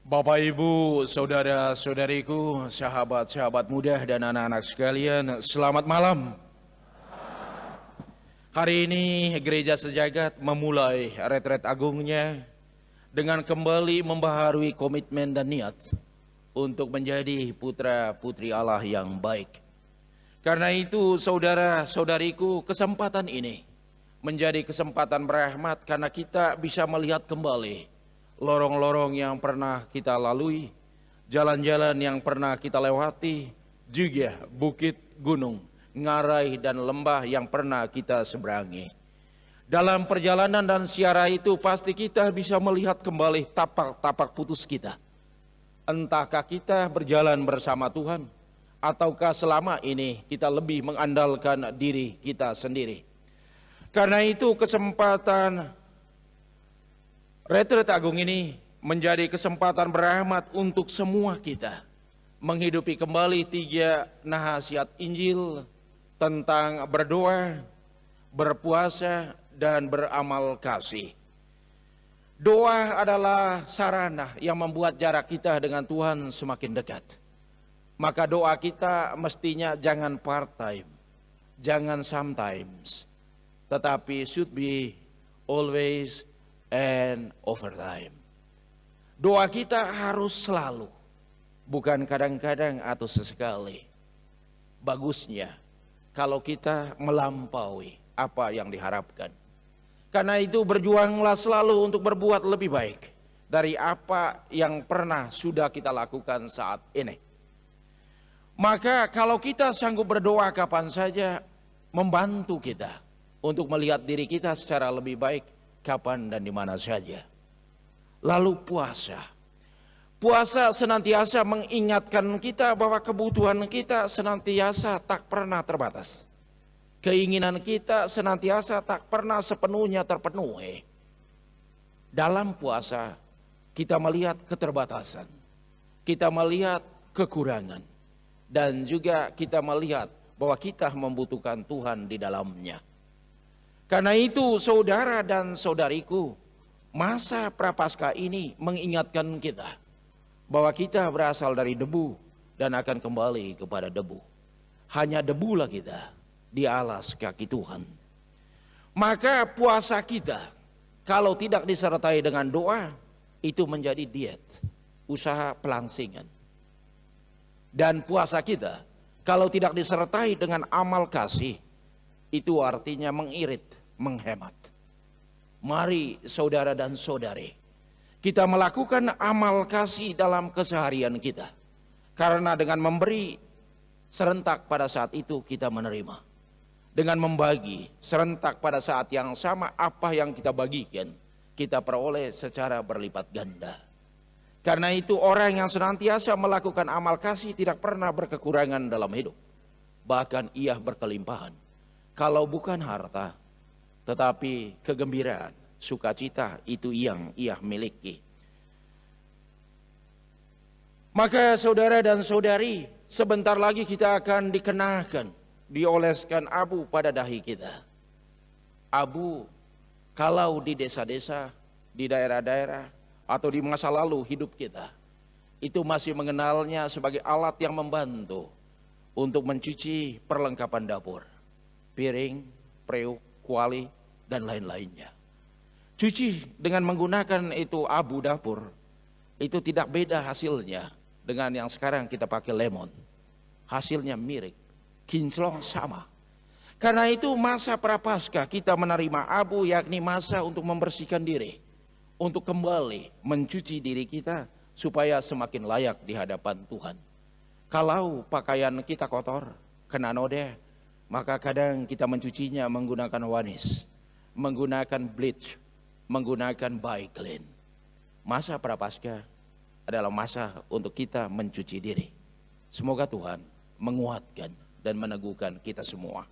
Bapak, Ibu, saudara-saudariku, sahabat-sahabat muda dan anak-anak sekalian, selamat malam. Hari ini Gereja Sejagat memulai retret agungnya dengan kembali membaharui komitmen dan niat untuk menjadi putra-putri Allah yang baik. Karena itu, saudara-saudariku, kesempatan ini menjadi kesempatan berahmat karena kita bisa melihat kembali lorong-lorong yang pernah kita lalui, jalan-jalan yang pernah kita lewati, juga bukit, gunung, ngarai, dan lembah yang pernah kita seberangi. Dalam perjalanan dan siara itu pasti kita bisa melihat kembali tapak-tapak putus kita. Entahkah kita berjalan bersama Tuhan, ataukah selama ini kita lebih mengandalkan diri kita sendiri. Karena itu kesempatan retret agung ini menjadi kesempatan berahmat untuk semua kita menghidupi kembali 3 nasihat Injil tentang berdoa, berpuasa, dan beramal kasih. Doa adalah sarana yang membuat jarak kita dengan Tuhan semakin dekat. Maka doa kita mestinya jangan part time, jangan sometimes, tetapi should be always and overtime. Doa kita harus selalu, bukan kadang-kadang atau sesekali. Bagusnya kalau kita melampaui apa yang diharapkan. Karena itu berjuanglah selalu untuk berbuat lebih baik dari apa yang pernah sudah kita lakukan saat ini. Maka kalau kita sanggup berdoa kapan saja, membantu kita untuk melihat diri kita secara lebih baik kapan dan di mana saja. Lalu puasa. Puasa senantiasa mengingatkan kita bahwa kebutuhan kita senantiasa tak pernah terbatas. Keinginan kita senantiasa tak pernah sepenuhnya terpenuhi. Dalam puasa kita melihat keterbatasan, kita melihat kekurangan, dan juga kita melihat bahwa kita membutuhkan Tuhan di dalamnya. Karena itu saudara dan saudariku, masa Prapaskah ini mengingatkan kita bahwa kita berasal dari debu dan akan kembali kepada debu. Hanya debulah kita di alas kaki Tuhan. Maka puasa kita kalau tidak disertai dengan doa itu menjadi diet, usaha pelangsingan. Dan puasa kita kalau tidak disertai dengan amal kasih itu artinya mengirit, menghemat. Mari saudara dan saudari, kita melakukan amal kasih dalam keseharian kita. Karena dengan memberi, serentak pada saat itu kita menerima. Dengan membagi, serentak pada saat yang sama apa yang kita bagikan, kita peroleh secara berlipat ganda. Karena itu orang yang senantiasa melakukan amal kasih tidak pernah berkekurangan dalam hidup. Bahkan ia berkelimpahan. Kalau bukan harta, tetapi kegembiraan, sukacita itu yang ia miliki. Maka saudara dan saudari, sebentar lagi kita akan dikenakan, dioleskan abu pada dahi kita. Abu kalau di desa-desa, di daerah-daerah, atau di masa lalu hidup kita, itu masih mengenalnya sebagai alat yang membantu untuk mencuci perlengkapan dapur. Piring, periuk, kuali, dan lain-lainnya. Cuci dengan menggunakan itu abu dapur, itu tidak beda hasilnya dengan yang sekarang kita pakai lemon. Hasilnya mirip, kinclong sama. Karena itu masa Prapaskah kita menerima abu, yakni masa untuk membersihkan diri, untuk kembali mencuci diri kita supaya semakin layak di hadapan Tuhan. Kalau pakaian kita kotor, kena noda, maka kadang kita mencucinya menggunakan wanis, menggunakan bleach, menggunakan Biclean. Masa Prapaskah adalah masa untuk kita mencuci diri. Semoga Tuhan menguatkan dan meneguhkan kita semua.